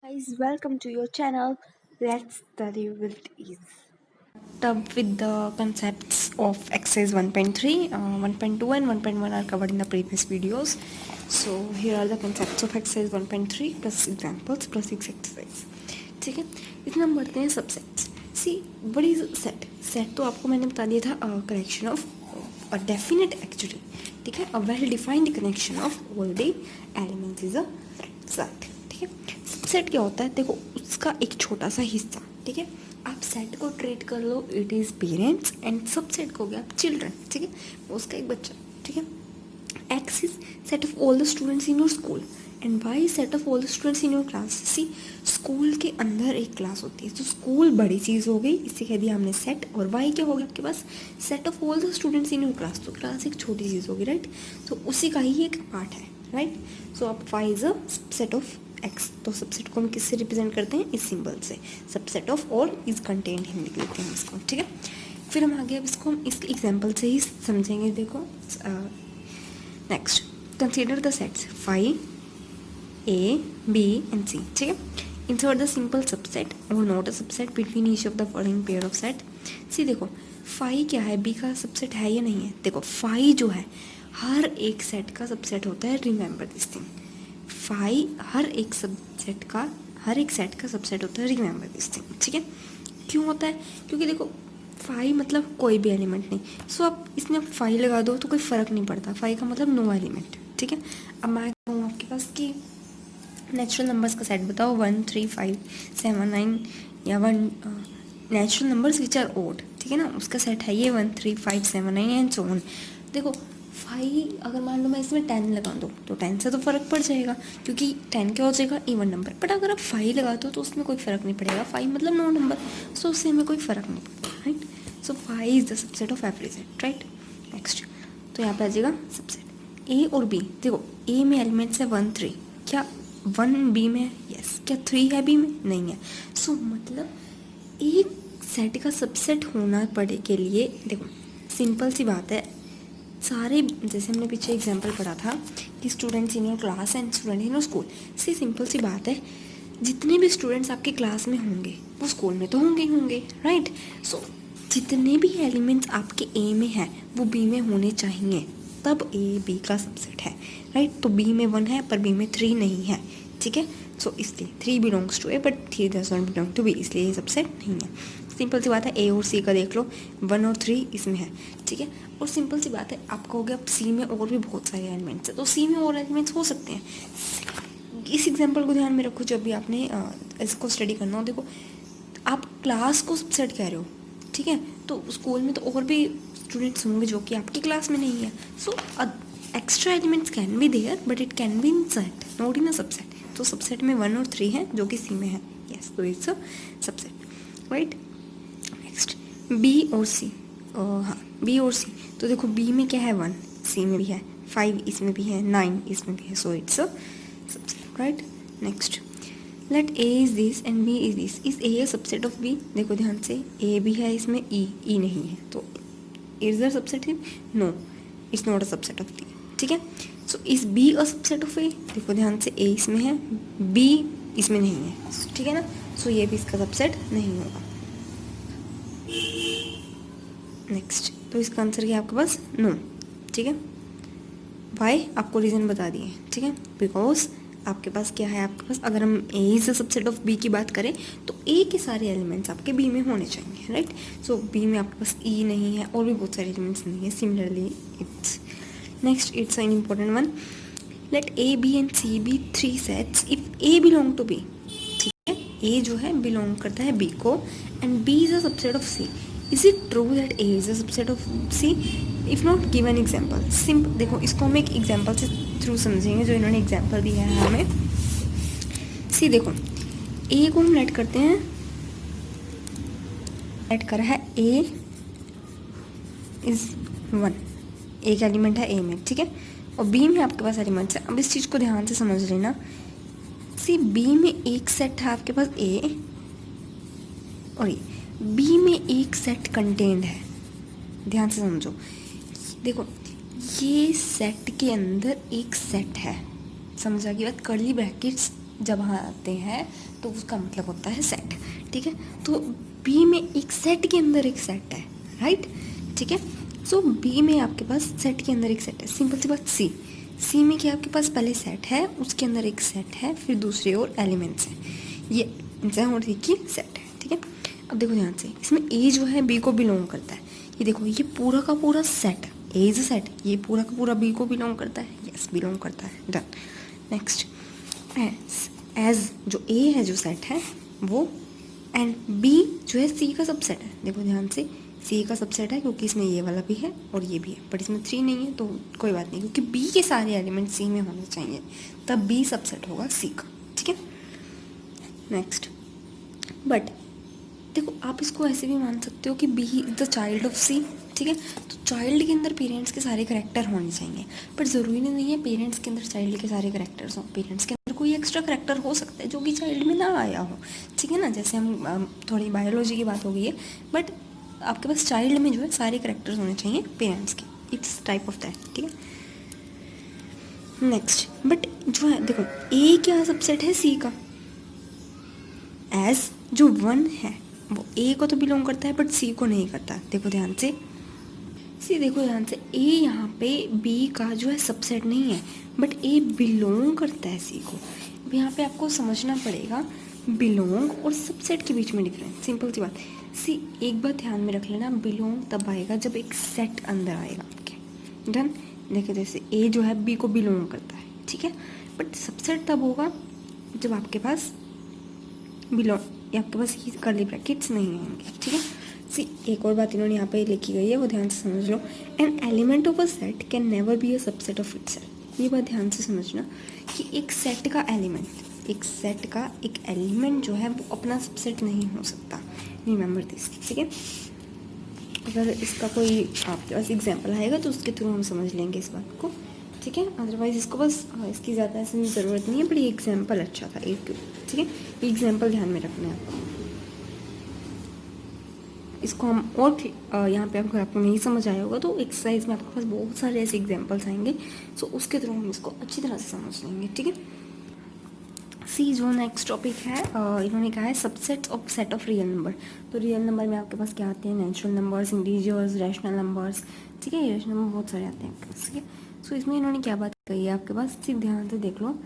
Guys, welcome to your channel. Let's study with ease. Up with the concepts of exercise 1.3, 1.2 and 1.1 are covered in the previous videos. So here are the concepts of exercise 1.3 plus examples plus each exercise. ठीक है, इतना हम बढ़ते हैं subsets. See what is set. Set तो आपको मैंने बता दिया था, connection of a definite actually. ठीक है, a well defined connection of all the elements is a set. ठीक है, सबसेट क्या होता है? देखो, उसका एक छोटा सा हिस्सा. ठीक है, आप सेट को ट्रीट कर लो it is parents and subset को हो गया चिल्ड्रन. ठीक है, उसका एक बच्चा. ठीक है, X is set of all the students in your school and Y set of all the students in your class. See, school के अंदर एक क्लास होती है, तो स्कूल बड़ी चीज़ हो गई, इसे कह दिया हमने सेट. और वाई क्या हो गया आपके पास? Set of all the students in your class. तो क्लास एक छोटी चीज़ होगी, राइट. तो उसी का ही एक पार्ट है, राइट. सो अब Y is a set of X. तो सबसेट को हम किससे रिप्रेजेंट करते हैं? इस सिंबल से. Subset of all is content हम लिख लेते हैं इसको. ठीक है, फिर हम आगे अब इसको हम इस एग्जाम्पल से ही समझेंगे. देखो, next consider the sets five A B and C. ठीक है, इंसर्ट द सिंपल सबसेट और not a subset between each of the following pair of set. See देखो, फाइव क्या है? बी का सबसेट है या नहीं है? देखो, फाइव जो है हर एक सेट का सबसेट होता है. Remember this thing. फाइव हर एक सेट का सबसेट होता है. Remember this thing. ठीक है, क्यों होता है? क्योंकि देखो, फाइव मतलब कोई भी एलिमेंट नहीं. सो आप इसमें फाइव लगा दो तो कोई फ़र्क नहीं पड़ता. फाइव का मतलब नो एलिमेंट. ठीक है, अब मैं कहूँ आपके पास कि नेचुरल नंबर्स का सेट बताओ 1 3 5 7 9 या 1 natural numbers which are odd. ठीक है ना, उसका सेट है ये 1 3 5 7 9 एंड सो ऑन. देखो, फाइव अगर मान लो मैं इसमें 10 लगा दूँ तो 10 से तो फ़र्क पड़ जाएगा, क्योंकि 10 क्या हो जाएगा? Even number. बट अगर आप 5 लगाते हो तो उसमें कोई फ़र्क नहीं पड़ेगा. 5 मतलब नो नंबर, सो उससे हमें कोई फ़र्क नहीं पड़ता, right. So 5 is the subset of every set, right. Next, तो यहाँ पे आ जाएगा सबसेट ए और बी. देखो, ए में एलिमेंट्स है 1 3. क्या 1 बी में है? यस. क्या 3 है बी में? नहीं है. सो मतलब एक सेट का सबसेट होना पड़े के लिए, देखो सिंपल सी बात है, सारे जैसे हमने पीछे एग्जांपल पढ़ा था कि students in your class and student in your school. See simple सी बात है, जितने भी स्टूडेंट्स आपकी क्लास में होंगे वो स्कूल में तो होंगे ही होंगे, राइट. सो जितने भी एलिमेंट्स आपके ए में हैं वो बी में होने चाहिए, तब ए बी का सबसेट है, राइट. तो बी में 1 है पर बी में 3 नहीं है. ठीक है, सो इसलिए 3 belongs to A but 3 does not belong to B, इसलिए ये सबसेट नहीं है. सिंपल सी बात है, ए और सी का देख लो, 1 और 3 इसमें है. ठीक है, और सिंपल सी बात है, आप कहोगे अब सी में और भी बहुत सारे एलिमेंट्स हैं, तो सी में और एलिमेंट्स हो सकते हैं. इस एग्जांपल को ध्यान में रखो जब भी आपने इसको स्टडी करना हो. देखो, आप क्लास को सबसेट कह रहे हो, ठीक है, तो स्कूल में तो और भी स्टूडेंट्स होंगे जो कि आपकी क्लास में नहीं है. So extra elements can be there but it can be in set, not in a subset. तो सबसेट में 1 और 3 है जो कि सी में है. यस, तो it's a subset, right. Next, B और सी. हाँ, बी और सी. तो देखो, बी में क्या है? 1, सी में भी है, 5 इसमें भी है, 9 इसमें भी है. So it's a subset, right. Next, late A is this and B is this. Is a subset of B? देखो ध्यान से, ए भी है इसमें, ई नहीं है, तो is the subset? No, it's not a subset of B. ठीक है, so is B a subset of A? देखो ध्यान से, ए इसमें है, बी इसमें नहीं है. ठीक है ना, सो ये भी इसका सबसेट नहीं होगा. नेक्स्ट, तो इसका आंसर क्या है आपके पास? नो. ठीक है, वाई आपको रीज़न बता दिए. ठीक है, बिकॉज आपके पास क्या है? आपके पास अगर हम A is the subset of B की बात करें तो ए के सारे एलिमेंट्स आपके बी में होने चाहिए, राइट. सो बी में आपके पास ई नहीं है और भी बहुत सारे एलिमेंट्स नहीं है. Similarly it's next, it's an important one. Let A B and C be 3 sets if A belong to B. ठीक है, ए जो है बिलोंग करता है बी को and B is a subset of C. Is it true that A is a subset of C? If not, give an example. Simple देखो, इसको हम एक एग्जाम्पल से थ्रू समझेंगे जो इन्होंने एग्जाम्पल दिया है हमें. सी देखो, ए को हम लेट करते हैं, लेट करा है ए इज 1, एक एलिमेंट है ए में. ठीक है, और बी में आपके पास एलिमेंट्स है. अब इस चीज़ को ध्यान से समझ लेना. सी, बी में एक सेट है आपके पास ए, और ये बी में एक सेट कंटेंट है. ध्यान से समझो, देखो ये सेट के अंदर एक सेट है. समझा की बात? कर्ली ब्रैकेट्स जब आते हैं तो उसका मतलब होता है सेट, ठीक है। तो बी में एक सेट के अंदर एक सेट है, राइट, ठीक है। सो बी में आपके पास सेट के अंदर एक सेट है। सिंपल सी बात, सी में क्या आपके पास पहले सेट है, उसके अंदर एक सेट है, फिर दूसरे और एलिमेंट्स हैं, ये और देखिए सेट है, ठीक है। अब देखो ध्यान से, इसमें ए जो है बी को बिलोंग करता है। ये देखो, ये पूरा का पूरा set, A is a set, ये पूरा का पूरा बी को बिलोंग करता है, यस बिलोंग करता है, डन। नेक्स्ट, एज जो ए है जो सेट है वो, एंड बी जो है सी का सबसेट है। देखो ध्यान से, सी का सबसेट है क्योंकि इसमें ये वाला भी है और ये भी है, बट इसमें 3 नहीं है तो कोई बात नहीं, क्योंकि बी के सारे एलिमेंट सी में होने चाहिए, तब बी सबसेट होगा सी का, ठीक है। नेक्स्ट, बट देखो आप इसको ऐसे भी मान सकते हो कि B is the child of C, ठीक है। तो चाइल्ड के अंदर पेरेंट्स के सारे करेक्टर होने चाहिए, पर ज़रूरी नहीं है पेरेंट्स के अंदर चाइल्ड के सारे करेक्टर्स हों। पेरेंट्स के अंदर कोई एक्स्ट्रा करेक्टर हो सकता है जो कि चाइल्ड में ना आया हो, ठीक है ना। जैसे हम थोड़ी बायोलॉजी की बात हो गई है, बट आपके पास चाइल्ड में जो है सारे करेक्टर्स होने चाहिए पेरेंट्स के, इट्स टाइप ऑफ दैट, ठीक है। नेक्स्ट, बट जो है देखो, ए क्या सबसेट है सी का, एज जो 1 है वो ए को तो बिलोंग करता है बट सी को नहीं करता। देखो ध्यान से, देखो ध्यान से, ए यहाँ पे बी का जो है सबसेट नहीं है, बट ए बिलोंग करता है सी को। अब यहाँ पे आपको समझना पड़ेगा बिलोंग और सबसेट के बीच में डिफरेंस। सिंपल सी बात, सी एक बात ध्यान में रख लेना, बिलोंग तब आएगा जब एक सेट अंदर आएगा आपके, डन। देखो जैसे ए जो है बी को बिलोंग करता है, ठीक है, बट सबसेट तब होगा जब आपके पास बिलोंग या आपके पास ये कर्ली ब्रैकेट्स नहीं होंगे, ठीक है। सी एक और बात इन्होंने यहाँ पे लिखी गई है, वो ध्यान से समझ लो। An element of a set can never be a subset of itself. ये बात ध्यान से समझना कि एक सेट का एक एलिमेंट जो है वो अपना सबसेट नहीं हो सकता, रिमेंबर दिस, ठीक है। अगर इसका कोई आपके पास एग्जाम्पल आएगा तो उसके थ्रू हम समझ लेंगे इस बात को, ठीक है। अदरवाइज इसको बस इसकी ज़्यादा ऐसे ज़रूरत नहीं है, बट ये एग्जाम्पल अच्छा था एक, ठीक है। ये एग्जाम्पल ध्यान में रखना है आपको। इसको हम और यहाँ पे अगर आपको नहीं समझ आया होगा तो एक्सरसाइज में आपके पास बहुत सारे ऐसे एग्जाम्पल्स आएंगे, सो उसके थ्रू हम इसको अच्छी तरह से समझ लेंगे, ठीक है। सी जो नेक्स्ट टॉपिक है, इन्होंने कहा है subsets of set of real number. तो रियल नंबर में आपके पास क्या आते हैं, natural numbers, integers, rational numbers, ठीक है। रैशनल नंबर बहुत सारे आते हैं आपके पास, ठीक है। सो इसमें इन्होंने क्या बात कही है आपके पास, सिर्फ ध्यान से देख लो।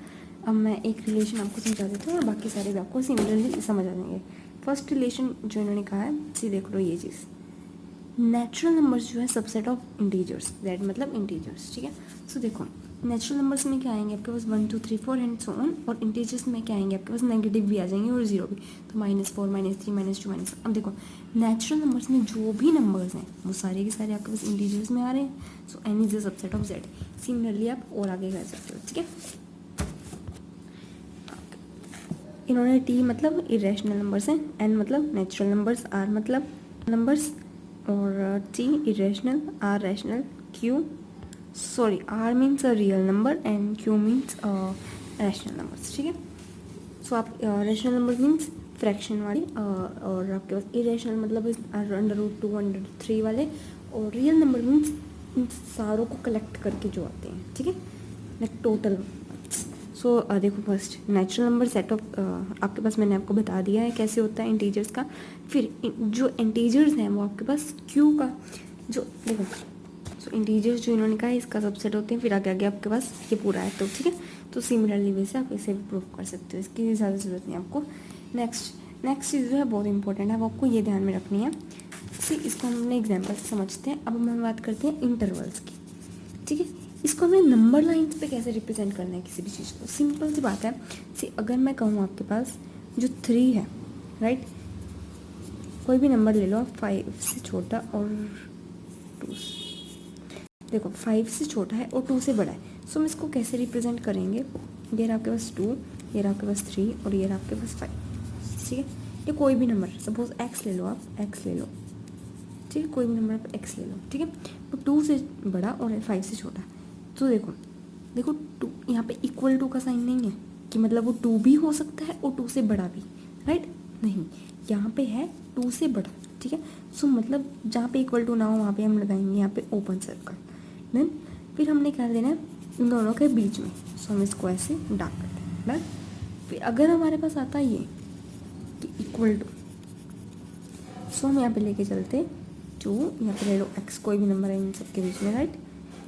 अब मैं एक रिलेशन आपको समझा देती हूँ और बाकी सारे भी आपको सिमिलरली समझ आ जाएंगे। फर्स्ट रिलेशन जो इन्होंने कहा है, सी देख लो ये चीज़, नेचुरल नंबर्स जो है सबसेट ऑफ इंटीजर्स, दैट मतलब इंटीजर्स, ठीक है। सो देखो नेचुरल नंबर्स में क्या आएंगे आपके पास 1 2 3 4 एंड सो ऑन, और इंटीजर्स में क्या आएंगे आपके पास नेगेटिव भी आ जाएंगे और जीरो भी, तो -4 -3 -2 -, अब देखो नेचुरल नंबर्स में जो भी नंबर्स हैं वो सारे के सारे आपके पास इंटीजर्स में आ रहे हैं, so N is the subset of Z. Similarly आप और आगे कर सकते हो, ठीक है। इन्होंने टी मतलब इरेशनल नंबर्स हैं, एन मतलब नेचुरल नंबर्स, आर मतलब नंबर्स, और T irrational, R rational, Q sorry R means a real number and Q means rational numbers, ठीक है। सो आप रैशनल नंबर मीन्स फ्रैक्शन वाले, और आपके पास इरेशनल मतलब √2 √3 वाले, और रियल नंबर मीन्स इन सारों को कलेक्ट करके जो आते हैं, ठीक है, लाइक टोटल। सो देखो first natural number set of आपके पास मैंने आपको बता दिया है कैसे होता है इंटीजर्स का। फिर जो इंटीजर्स हैं वो आपके पास क्यू का जो देखो, सो इंटीजर्स जो इन्होंने कहा है इसका सबसेट होते हैं, फिर आगे आगे आपके पास ये पूरा है, तो ठीक है। तो सिमिलरली वैसे आप इसे भी प्रूव कर सकते हो, इसकी ज़्यादा ज़रूरत नहीं आपको। नेक्स्ट चीज़ जो है बहुत इंपॉर्टेंट है, वो आपको ये ध्यान में रखनी है। सी इसको हम अपने एग्जाम्पल से समझते हैं। अब हम बात करते हैं इंटरवल्स की, ठीक है। इसको हमें नंबर लाइन्स पे कैसे रिप्रेजेंट करना है किसी भी चीज़ को, सिंपल सी बात है। सी अगर मैं कहूँ आपके पास जो 3 है, राइट, कोई भी नंबर ले लो 5 से छोटा और 2, देखो 5 से छोटा है और 2 से बड़ा है, सो हम इसको कैसे रिप्रेजेंट करेंगे। ये रहा आपके पास 2, ये रहा आपके पास 3 और ये रहा आपके पास 5, ठीक है। ये कोई भी नंबर, सपोज x ले लो, आप x ले लो, ठीक है, कोई भी नंबर आप x ले लो, ठीक है। तो 2 से बड़ा और 5 से छोटा, तो देखो 2 यहाँ पे इक्वल टू का साइन नहीं है कि मतलब वो 2 भी हो सकता है और 2 से बड़ा भी, राइट, नहीं, यहाँ पे है 2 से बड़ा, ठीक है। सो मतलब जहाँ पे इक्वल टू ना हो वहाँ पे हम लगाएंगे यहाँ पे ओपन सर्कल, देन फिर हमने क्या देना है इन दोनों के बीच में, सो हम इसको ऐसे डार्क करते हैं, डन। फिर अगर हमारे पास आता है ये कि इक्वल टू, सो हम यहाँ पे लेके चलते 2, यहाँ पे ले लो x, कोई भी नंबर है इन सबके बीच में, राइट।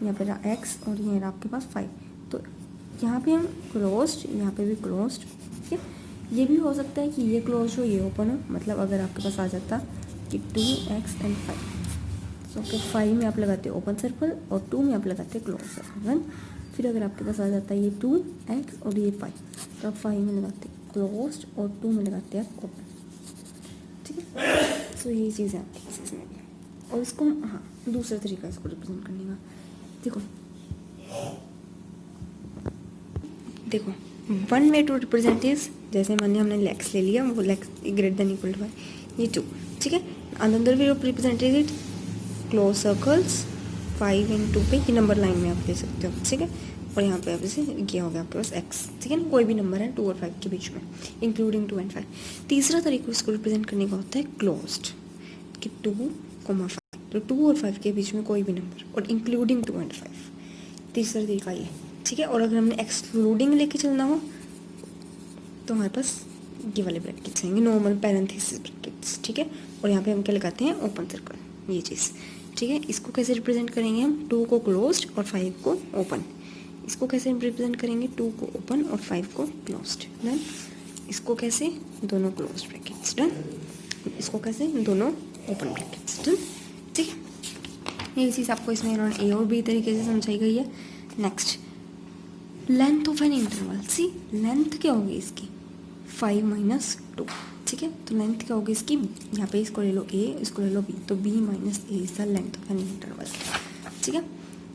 यहाँ पे रहा x और ये रहा आपके पास 5, तो यहाँ पे हम क्लोज्ड, यहाँ पे भी क्लोज्ड, ठीक है। ये भी हो सकता है कि ये क्लोज हो ये ओपन हो, मतलब अगर आपके पास आ जाता कि 2x एंड 5, सो फिर 5 में आप लगाते ओपन सर्कल और 2 में आप लगाते क्लोज सर्कल। फिर अगर आपके पास आ जाता है ये 2x और ये 5, तो आप 5 में लगाते क्लोज्ड और 2 में लगाते हैं ओपन, ठीक है। सो यही चीज़ है आपकी इसमें भी। और इसको हाँ, दूसरा तरीका इसको रिप्रेजेंट करने का, देखो 1 वे टू रिप्रेजेंट इज, जैसे मान लिया हमने लेक्स ले लिया, वो लेक्स ग्रेटर देन इक्वल टू ये 2, ठीक है। Another way of represented it close circles 5 and 2 पे ये नंबर लाइन में आप ले सकते हो, ठीक है। और यहाँ पे आप जैसे ये हो गया आपके पास x, ठीक है ना, कोई भी नंबर है 2 और 5 के बीच में, इंक्लूडिंग 2 एंड 5। तीसरा तरीका इसको रिप्रेजेंट करने का होता है क्लोज्ड, कि 2, 5, तो 2 और 5 के बीच में कोई भी नंबर और इंक्लूडिंग 2 एंड 5, तीसरा तरीका ये, ठीक है। और अगर हमने एक्सक्लूडिंग लेके चलना हो तो हमारे पास ये वाले ब्रैकेट्स आएंगे, नॉर्मल पैरेंथेसिस ब्रैकेट्स, ठीक है। और यहाँ पे हम क्या लगाते हैं ओपन सर्कल, ये चीज़, ठीक है। इसको कैसे रिप्रेजेंट करेंगे हम, 2 को क्लोज्ड और 5 को ओपन। इसको कैसे रिप्रेजेंट करेंगे, 2 को ओपन और 5 को क्लोज्ड, डन। इसको कैसे, दोनों क्लोज्ड ब्रैकेट्स, डन। इसको कैसे, दोनों ओपन ब्रैकेट्स, डन, ठीक है। यही चीज़ आपको इसमें इन्होंने ए और बी तरीके से समझाई गई है। Next, length of an interval, see length क्या होगी इसकी, 5 - 2, ठीक है। तो लेंथ क्या होगी इसकी, यहाँ पे इसको ले लो a, इसको ले लो b, तो b - a is the length of an interval, ठीक है।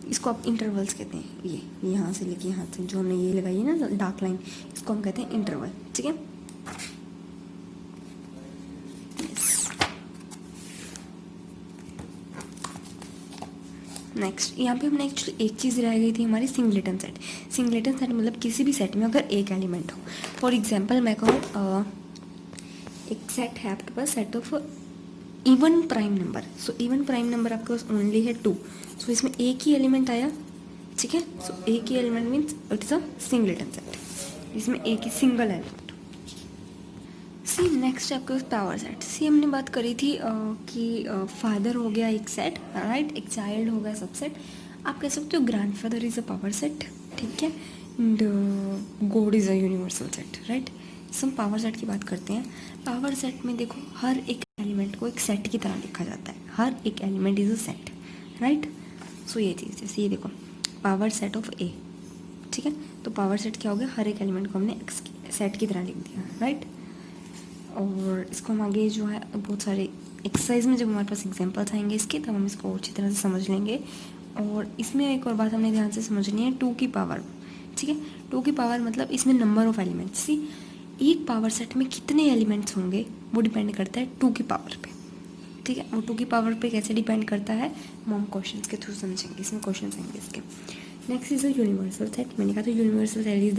इसको आप इंटरवल्स कहते हैं, ये यहाँ से लेके यहाँ से जो हमने ये लगाई है ना डार्क लाइन, इसको हम कहते हैं इंटरवल, ठीक है। नेक्स्ट, यहाँ पे हमने एक्चुअली एक चीज़ रह गई थी हमारी, सिंगलेटन सेट। सिंगलेटन सेट मतलब किसी भी सेट में अगर एक एलिमेंट हो, फॉर एग्जांपल मैं कहूँ एक सेट है आपके पास, set of even prime number, so even prime number आपके पास ओनली है 2, सो इसमें एक ही एलिमेंट आया, ठीक है। सो एक ही element means it is a singleton set, इसमें एक ही सिंगल एलिमेंट। सी नेक्स्ट आपके पास पावर सेट। सी हमने बात करी थी कि फादर हो गया एक सेट, राइट, एक चाइल्ड हो गया सबसेट। आप कह सकते हो grandfather is a power set, ठीक है, and God is a universal set, right. हम पावर सेट की बात करते हैं। पावर सेट में देखो हर एक एलिमेंट को एक सेट की तरह लिखा जाता है, हर एक element is a set, right. So ये चीज़, जैसे ये देखो पावर सेट ऑफ ए, ठीक है। तो पावर सेट क्या हो गया, हर एक एलिमेंट को हमने सेट की तरह लिख दिया, राइट। और इसको हम आगे जो है बहुत सारे एक्सरसाइज में जब हमारे पास एग्जांपल्स आएंगे इसके, तब हम इसको अच्छी तरह से समझ लेंगे। और इसमें एक और बात हमने ध्यान से समझनी है, 2 की पावर, ठीक है। 2 की पावर मतलब इसमें नंबर ऑफ एलिमेंट्स, सी एक पावर सेट में कितने एलिमेंट्स होंगे वो डिपेंड करता है 2 की पावर पे, ठीक है। और 2 की पावर पे कैसे डिपेंड करता है वो हम क्वेश्चन के थ्रू समझेंगे, इसमें क्वेश्चन आएंगे इसके। Next is the universal set. मैंने कहा था universal set is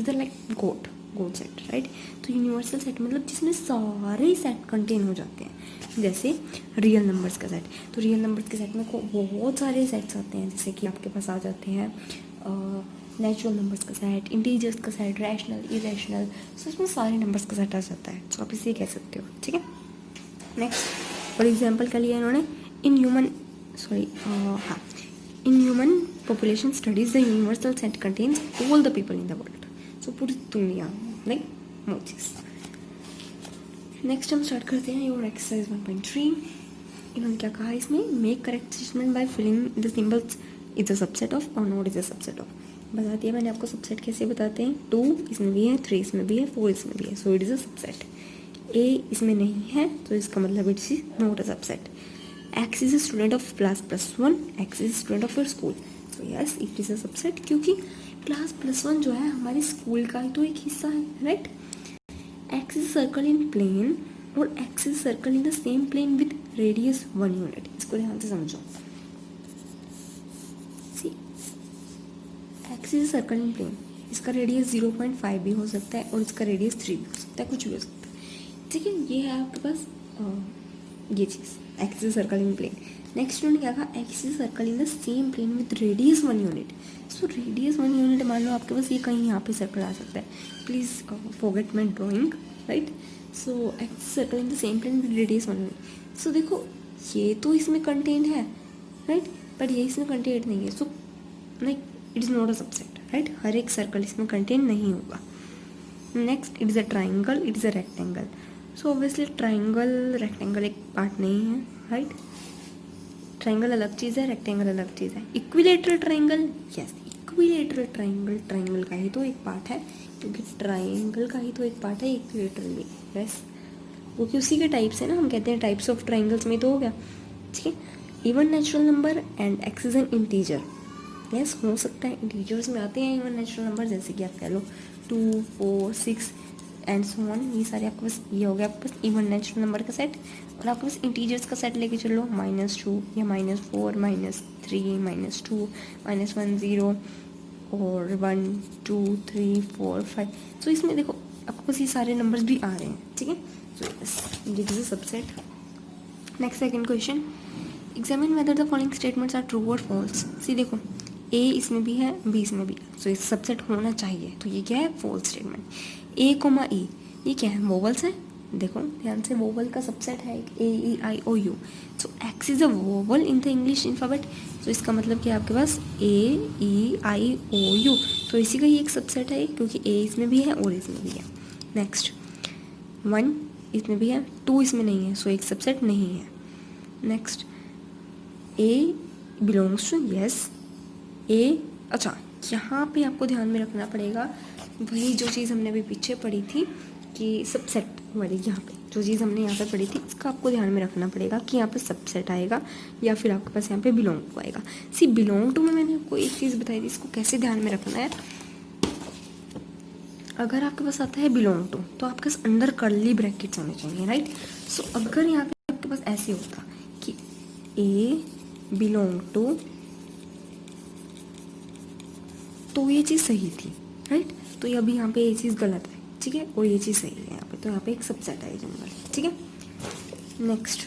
the like God set, right. तो यूनिवर्सल सेट मतलब जिसमें सारे सेट कंटेन हो जाते हैं, जैसे रियल नंबर्स का सेट। तो रियल नंबर्स के सेट में बहुत सारे सेट्स आते हैं, जैसे कि आपके पास आ जाते हैं नेचुरल नंबर्स का सेट, इंटीजर्स का सेट, रैशनल, इरेशनल, सो इसमें सारे नंबर्स का सेट आ जाता है, तो आप इसे कह सकते हो, ठीक है। नेक्स्ट, फॉर एग्जाम्पल क्या लिया इन्होंने, in human population studies the universal set contains all the people in the world, so पूरी दुनिया लाइक मोचीज। नेक्स्ट हम स्टार्ट करते हैं योर एक्सरसाइज 1.3। इन्होंने क्या कहा इसमें, make correct statement by filling the symbols is a subset of और not is a subset of. बता दिया मैंने आपको सबसेट कैसे बताते हैं, 2 इसमें भी है, 3 इसमें भी है, 4 इसमें भी है, so it is a subset. A इसमें नहीं है तो इसका मतलब it is not a subset. X is a student of class +1, X is student of your school, so yes it is a subset, क्योंकि क्लास +1 जो है हमारे स्कूल का ही तो एक हिस्सा है, right. X is circle in plane और X is circle in the same plane with radius 1 unit. इसको ध्यान से समझो, see X is circle in plane, इसका रेडियस 0.5 भी हो सकता है और इसका रेडियस 3 भी हो सकता है, कुछ भी हो सकता है, ठीक है। ये है आपके पास ये चीज़ X is circle in plane. Next उन्होंने क्या कहा, X is circle in the same plane with radius 1 unit. So radius 1 unit मान लो आपके पास ये कहीं यहाँ पे सर्कल आ सकता है, please forget my drawing, right. So X is circle in the same plane with radius 1 unit. So देखो ये तो इसमें कंटेंट है, राइट, बट ये इसमें कंटेंट नहीं है। So like it is not a subset, right, हर एक सर्कल इसमें कंटेंट नहीं होगा। Next it is a triangle, it is a rectangle. So obviously triangle rectangle एक पार्ट नहीं है, राइट। ट्राइंगल अलग चीज़ है, रेक्टेंगल अलग चीज़ है। Equilateral triangle, yes, equilateral triangle triangle का ही तो एक पार्ट है, क्योंकि ट्राइंगल का ही तो एक पार्ट है इक्विलेटरल भी, यस, क्योंकि उसी के टाइप्स है ना, हम कहते हैं टाइप्स ऑफ ट्राइंगल्स में तो हो गया, ठीक है। Even natural number and axis an integer, yes, हो सकता है इंटीजर्स में आते हैं इवन नेचुरल नंबर, जैसे कि आप कह लो 2, 4, 6 एंड सो ऑन, ये सारे आपके पास, ये हो गया आपके पास इवन नेचुरल नंबर का सेट। और आपके पास इंटीजर्स का सेट लेके चलो, -2 या -4, -3, -2, -1, 0 और 1, 2, 3, 4, 5। सो इसमें देखो आपके पास ये सारे नंबर्स भी आ रहे हैं, ठीक है। सो यस, ये is a subset. Next second question, examine whether the following statements are true और फॉल्स। सी देखो ए इसमें भी है, बी इसमें भी है, सो इस सबसेट होना चाहिए, तो ये क्या है, फॉल्स स्टेटमेंट। ए कोमा ई, ये क्या है, वोवल्स है, देखो ध्यान से, वोवल का सबसेट है A E I O U. So X is a vowel in the English alphabet. तो इसका मतलब कि आपके पास ए ई आई ओ यू, तो इसी का ही एक सबसेट है, क्योंकि ए इसमें भी है और इसमें भी है। नेक्स्ट 1 इसमें भी है, 2 इसमें नहीं है, सो एक सबसेट नहीं है। Next A belongs to, yes, A, अच्छा यहाँ पे आपको ध्यान में रखना पड़ेगा वही जो चीज़ हमने अभी पीछे पढ़ी थी कि सबसेट वाली, यहाँ पे जो चीज़ हमने यहाँ पे पढ़ी थी इसका आपको ध्यान में रखना पड़ेगा कि यहाँ पे सबसेट आएगा या फिर आपके पास यहाँ पे बिलोंग टू आएगा। सी बिलोंग टू में मैंने आपको एक चीज़ बताई थी, इसको कैसे ध्यान में रखना है। अगर आपके पास आता है बिलोंग टू, तो आपके पास अंदर कर्ली ब्रैकेट्स होने चाहिए, राइट। सो अगर यहाँ पे आपके पास ऐसे होता कि ए बिलोंग टू, तो ये चीज़ सही थी, राइट। तो ये अभी यहाँ पे ये चीज़ गलत है, ठीक है, और ये चीज़ सही है यहाँ पे, तो यहाँ पे एक सबसेट है जनरल, ठीक है। Next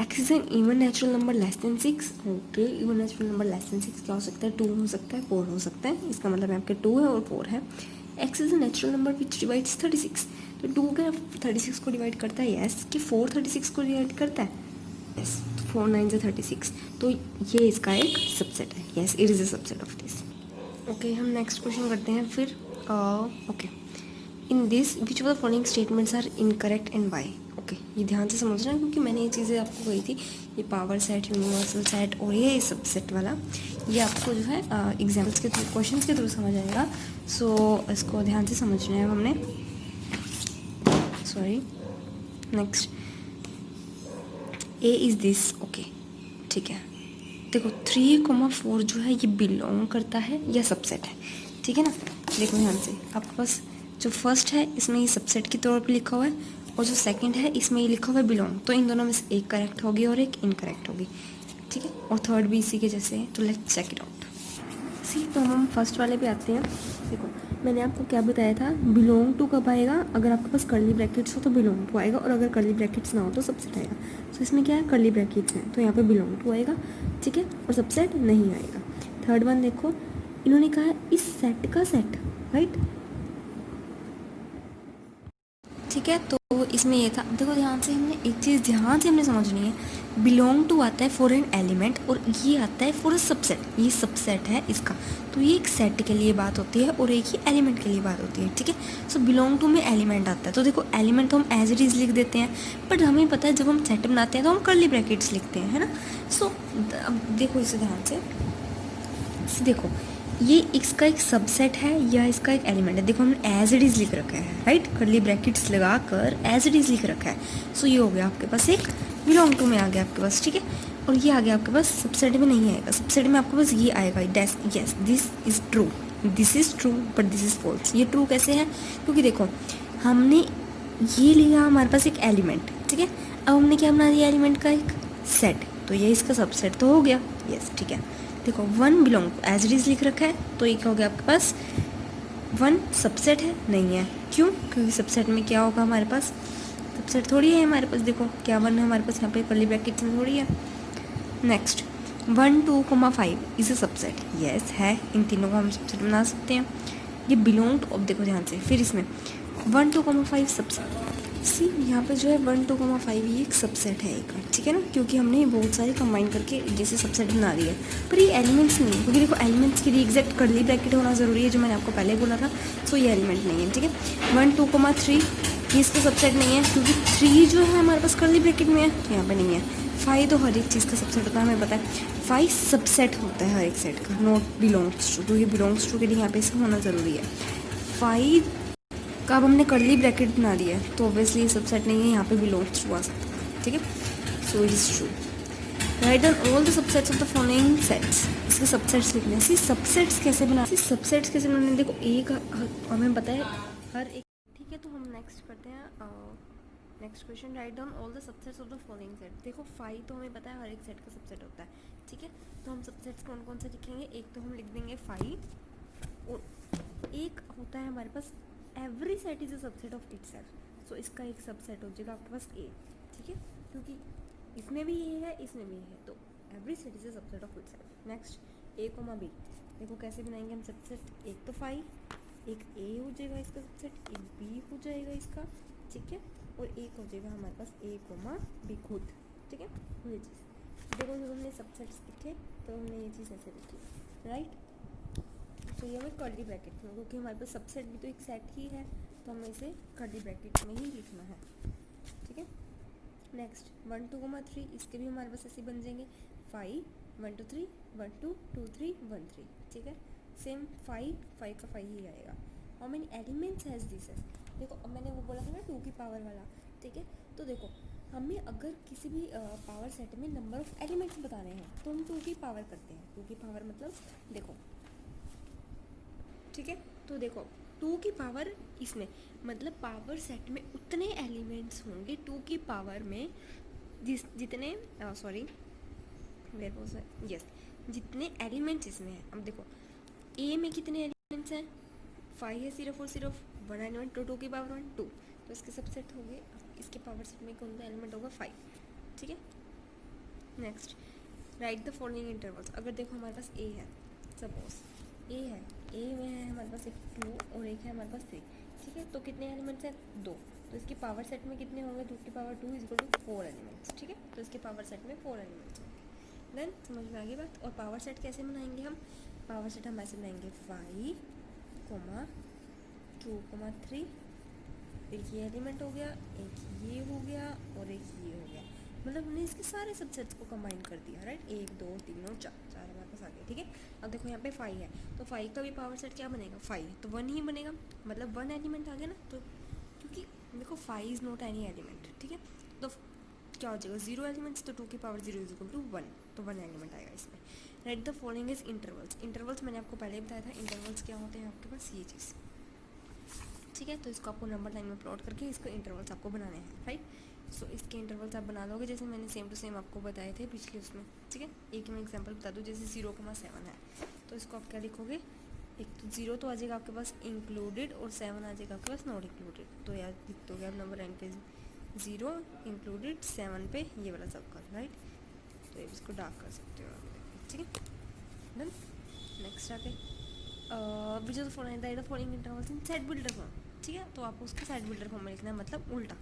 x is an even natural number less than 6। Okay, even natural number less than 6 क्या हो सकता है, 2 हो सकता है, 4 हो सकता है, इसका मतलब यहाँ पे 2 है और 4 है। X is a natural number which divides 36। तो 2 क्या 36 को डिवाइड करता है, यस, कि 4 36 को डिवाइड करता है, यस, 4 9 से 36, तो ये इसका एक सबसेट है, yes, it is a subset of this. Okay, हम नेक्स्ट क्वेश्चन करते हैं फिर। Okay, in this which of the following statements are incorrect and why. Okay, ये ध्यान से समझना, क्योंकि मैंने ये चीज़ें आपको कही थी, ये पावर सेट, यूनिवर्सल सेट और ये सबसेट वाला, ये आपको जो है एग्जाम्पल्स के थ्रू, क्वेश्चन के थ्रू समझ आएगा। सो इसको ध्यान से समझना है हमने, sorry. Next A is this, okay, ठीक है। देखो 3,4 जो है ये बिलोंग करता है या सबसेट है, ठीक है ना। देखो ध्यान से, आपके पास जो फर्स्ट है इसमें ये सबसेट के तौर पे लिखा हुआ है, और जो सेकंड है इसमें ये लिखा हुआ है बिलोंग, तो इन दोनों में से एक करेक्ट होगी और एक इनकरेक्ट होगी, ठीक है। और थर्ड भी इसी के जैसे है, तो लेट्स चेक इट आउट। सी, तो हम फर्स्ट वाले पे आते हैं। देखो मैंने आपको क्या बताया था, बिलोंग टू कब आएगा, अगर आपके पास कर्ली ब्रैकेट्स हो तो बिलोंग टू आएगा, और अगर कर्ली ब्रैकेट्स ना हो तो सबसेट आएगा। तो इसमें क्या है, कर्ली ब्रैकेट्स हैं, तो यहाँ पे बिलोंग टू आएगा, ठीक है, और सबसेट नहीं आएगा। थर्ड वन देखो, इन्होंने कहा है इस सेट का सेट, राइट, ठीक है। तो इसमें ये था, देखो ध्यान से, हमने एक चीज़ ध्यान से हमने समझनी है, बिलोंग टू आता है फॉर एन एलिमेंट और ये आता है फॉर अ सबसेट, ये सबसेट है इसका, तो ये एक सेट के लिए बात होती है और एक ही एलिमेंट के लिए बात होती है, ठीक है। सो बिलोंग टू में एलिमेंट आता है, तो देखो एलिमेंट तो हम एज इट इज़ लिख देते हैं, बट हमें पता है जब हम सेट बनाते हैं तो हम कर्ली ब्रैकेट्स लिखते हैं, है ना। सो अब देखो इसे ध्यान से, देखो ये इसका एक सबसेट है या इसका एक एलिमेंट है, देखो हमने एज इट इज़ लिख रखा है, राइट, कर्ली ब्रैकेट्स लगा कर एज इट इज़ लिख रखा है। सो ये हो गया आपके पास एक बिलोंग टू में आ गया आपके पास, ठीक है। और ये आ गया आपके पास सबसेट में नहीं आएगा, सबसेट में आपके पास ये आएगा, yes this is true, this is true but this is false. ये ट्रू कैसे है, क्योंकि देखो हमने ये लिया हमारे पास एक एलिमेंट, ठीक है, अब हमने क्या बना दिया एलिमेंट का एक सेट, तो ये इसका सबसेट तो हो गया, यस, ठीक है। देखो 1 belong to as it is लिख रखा है, तो ये क्या हो गया आपके पास 1 सबसेट है, नहीं है, क्यों, क्योंकि सबसेट में क्या होगा हमारे पास, सबसेट थोड़ी है हमारे पास, देखो क्या वन है हमारे पास यहाँ पे कर्ली ब्रैकेट में थोड़ी है। Next 1 2,5 is a subset, yes है, इन तीनों को हम सबसेट बना सकते हैं। ये बिलोंग टू, अब देखो ध्यान से, फिर इसमें 1 2,5 सबसेट, सी यहाँ पे जो है 1 2,5 ये एक सबसेट है एक, ठीक है ना, क्योंकि हमने बहुत सारे कंबाइन करके जैसे सबसेट बना दिया है, पर ये एलिमेंट्स नहीं है, क्योंकि देखो एलिमेंट्स के लिए एग्जैक्ट कर्ली ब्रैकेट होना ज़रूरी है, जो मैंने आपको पहले बोला था। सो ये एलिमेंट नहीं है, ठीक है। 1 2,3 ये इसका सबसेट नहीं है, क्योंकि 3 जो है हमारे पास कर्ली ब्रैकेट में है, तो यहाँ पे नहीं है। 5 तो हर एक चीज़ का सबसेट होता है, हमें पता है 5 सबसेट होता है हर एक सेट का, नॉट बिलोंग्स टू, क्योंकि बिलोंग्स टू के लिए यहाँ पे इसका होना ज़रूरी है। 5 का अब हमने कर्ली ब्रैकेट बना दिया है, तो ऑब्वियसली सबसेट नहीं है, यहाँ पे बिलोंग्स टू आ सकता है, ठीक है। So it is true. Write down all the subsets of the following sets, इसके सबसेट्स लिखने हैं। सबसेट्स कैसे बनाने, देखो एक हमें पता है हर एक, ठीक है। तो हम नेक्स्ट करते हैं next question. Write down all the subsets of the following set. देखो 5 तो हमें पता है हर एक सेट का सबसेट होता है, ठीक है। तो हम सबसेट्स कौन कौन से लिखेंगे, एक तो हम लिख देंगे 5, और एक होता है हमारे पास every set is a subset of itself. So इसका एक सबसेट हो जाएगा आपके पास ए, ठीक है, क्योंकि इसमें भी ये है इसमें भी ये है, तो every set is a subset of itself. Next A comma B, देखो कैसे बनाएंगे हम सबसेट, एक तो 5, एक ए हो जाएगा इसका सबसेट, एक बी हो जाएगा इसका, ठीक है, और एक हो जाएगा हमारे पास ए कोमा बी खुद, ठीक है। ये चीज़ देखो, जब हमने सबसेट्स लिखे तो हमने ये चीज़ ऐसे लिखी, राइट। तो ये हमें कर्ली ब्रैकेट में, क्योंकि हमारे पास सबसेट भी तो एक सेट ही है, तो हमें इसे कर्ली ब्रैकेट में ही लिखना है, ठीक है। नेक्स्ट 1 2,3 इसके भी हमारे पास ऐसे बन जाएंगे 5 1 2 3 1 2 2 3 1 3, ठीक है। सेम 5 का 5 ही आएगा। How many elements has this है, देखो अब मैंने वो बोला था ना 2 की पावर वाला, ठीक है। तो देखो हमें अगर किसी भी पावर सेट में नंबर ऑफ एलिमेंट्स बताने हैं तो हम 2 की पावर करते हैं। 2 की पावर मतलब देखो, ठीक है। तो देखो 2 की पावर इसमें मतलब पावर सेट में उतने एलिमेंट्स होंगे 2 की पावर में जितने सॉरी वेयर वाज यस जितने एलिमेंट्स इसमें हैं। अब देखो ए में कितने एलिमेंट्स हैं, 5 है सिर्फ और सिर्फ, 1 एलिमेंट, तो 2 की पावर 1 2, तो इसके सबसेट हो गए। इसके पावर सेट में कौन सा एलिमेंट होगा 5, ठीक है। Next right the following intervals, अगर देखो हमारे पास ए है, सपोज ए है, ए में है हमारे पास एक 2 और एक है हमारे पास 3, ठीक है। तो कितने एलिमेंट्स हैं 2, तो इसके पावर सेट में कितने होंगे 2 की power 2 is equal to 4 elements, ठीक है। तो इसके पावर सेट में 4 एलिमेंट्स होंगे। देन समझ में आ गई बात। और पावर सेट कैसे बनाएंगे हम, पावर सेट हम ऐसे बनाएंगे 5 2 3, एक ये एलिमेंट हो गया, एक ये हो गया और एक ये हो गया, मतलब हमने इसके सारे सबसेट्स को कंबाइन कर दिया, राइट। 1 2 3 और 4 हमारे पास आ गए, ठीक है। अब देखो यहाँ पे 5 है, तो 5 का भी पावर सेट क्या बनेगा 5, तो 1 ही बनेगा, मतलब 1 एलिमेंट आ गया ना। तो क्योंकि देखो 5 इज़ नॉट एनी एलिमेंट, ठीक है। तो क्या हो जाएगा 0 एलिमेंट्स, तो 2 की पावर 0 इज इक्वल टू 1, तो 1 एलिमेंट आएगा इसमें। Right the following is intervals. Intervals मैंने आपको पहले बताया था, इंटरवल्स क्या होते हैं आपके पास, ये चीज़, ठीक है। तो इसको आपको नंबर लाइन में प्लॉट करके इसको इंटरवल्स आपको बनाने हैं, राइट। सो इसके इंटरवल्स आप बना लोगे जैसे मैंने सेम टू सेम आपको बताए थे पिछले उसमें, ठीक है। एक मैं एग्जांपल बता दूँ, जैसे 0,7 है, तो इसको आप क्या लिखोगे, एक तो 0 तो आ जाएगा आपके पास इंक्लूडेड और 7 आ जाएगा आपके पास नॉट इंक्लूडेड, तो यार लिख दोगे आप नंबर लाइन पे 0 इंक्लूडेड 7 पे ये वाला सर्कल, राइट। तो ये इसको डार्क कर सकते हो आप, ठीक है। डन। नेक्स्ट आके विच of the following intervals in set builder form, ठीक है। तो आपको उसका सेट बिल्डर फॉर्म में लिखना है, मतलब उल्टा,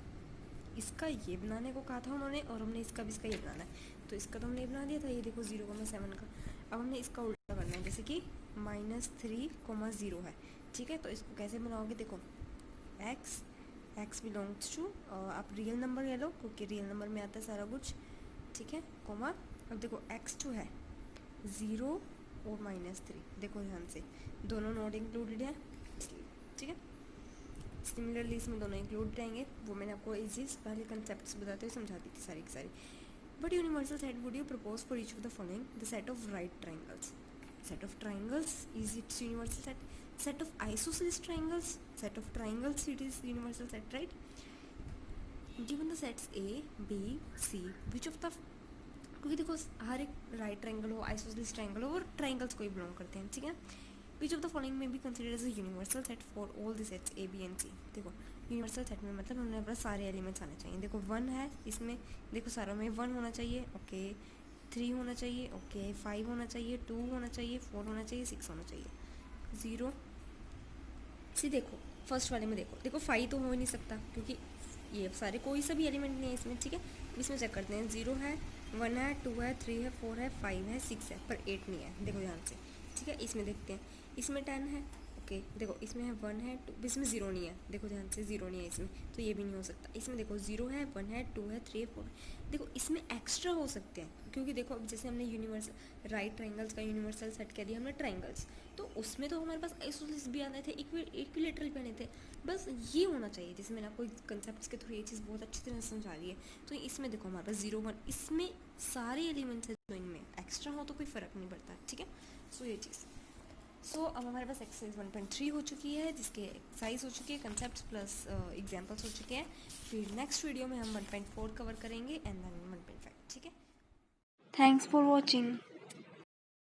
इसका ये बनाने को कहा था उन्होंने और हमने इसका भी इसका ये बनाना है। तो इसका तो हमने ये बना दिया था, ये देखो 0,7 का, अब हमने इसका उल्टा करना है, जैसे कि -3,0 है, ठीक है। तो इसको कैसे बनाओगे, देखो x बिलोंग्स टू, आप रियल नंबर ले लो क्योंकि रियल नंबर में आता है सारा कुछ, ठीक है, कोमा। अब देखो x2 है 0 और -3, देखो ध्यान से दोनों नॉट इंक्लूडेड है इसलिए, ठीक है। सिमिलरली इसमें दोनों इंक्लूड रहेंगे, वो मैंने आपको इस चीज़ पहले कंसेप्ट बताते हुए समझा दी थी सारी की सारी। But universal set would you propose for each of the following, the set of right triangles, set of triangles is its universal set, set of isosceles triangles, set of triangles it is universal set, right. given the sets a b c which of the, क्योंकि देखो हर एक right triangle हो isosceles triangle हो और triangles को ही belong करते हैं, ठीक है। विच ऑफ द फॉलोइंग में be considered as a universal set for all the sets A B and C, देखो यूनिवर्सल सेट में मतलब हमारे पास सारे एलिमेंट्स आने चाहिए। देखो 1 है इसमें, देखो सारों में 1 होना चाहिए, ओके 3 होना चाहिए, ओके 5 होना चाहिए, 2 होना चाहिए, 4 होना चाहिए, 6 होना चाहिए, 0 सी। देखो फर्स्ट वाले में देखो 5 तो हो ही नहीं सकता क्योंकि ये सारे कोई सा भी एलिमेंट नहीं है इसमें, ठीक है। इसमें चेक करते हैं, 0 है, 1 है, 2 है, 3 है, 4 है, 5 है, 6 है, पर 8 नहीं है, देखो ध्यान से, ठीक है। इसमें देखते हैं, इसमें 10 है, ओके देखो इसमें है 1 है 2, इसमें 0 नहीं है, देखो ध्यान से 0 नहीं है इसमें, तो ये भी नहीं हो सकता। इसमें देखो 0 है, 1 है, 2 है, 3 है, 4 है, देखो इसमें एक्स्ट्रा हो सकते हैं क्योंकि देखो अब जैसे हमने यूनिवर्सल राइट ट्राइंगल्स का यूनिवर्सल सेट कह दिया हमने ट्राइंगल्स, तो उसमें तो हमारे पास आइसोसेलेस भी आने थे, इक्विलेटरल भी आने थे, बस ये होना चाहिए। जैसे मैंने आपको कंसेप्ट के थ्रू ये चीज़ बहुत अच्छी तरह समझा दी है। तो इसमें देखो हमारे पास 0 1, इसमें सारे एलिमेंट्स हैं, तो इनमें एक्स्ट्रा हो तो कोई फ़र्क नहीं पड़ता, ठीक है। सो ये चीज़, सो अब हमारे पास एक्सरसाइज 1.3 हो चुकी है, जिसके एक्सरसाइज हो चुकी है, कंसेप्ट प्लस एग्जाम्पल्स हो चुके हैं। फिर नेक्स्ट वीडियो में हम 1.4 कवर करेंगे एंड देन 1.5, ठीक है। Thanks for watching.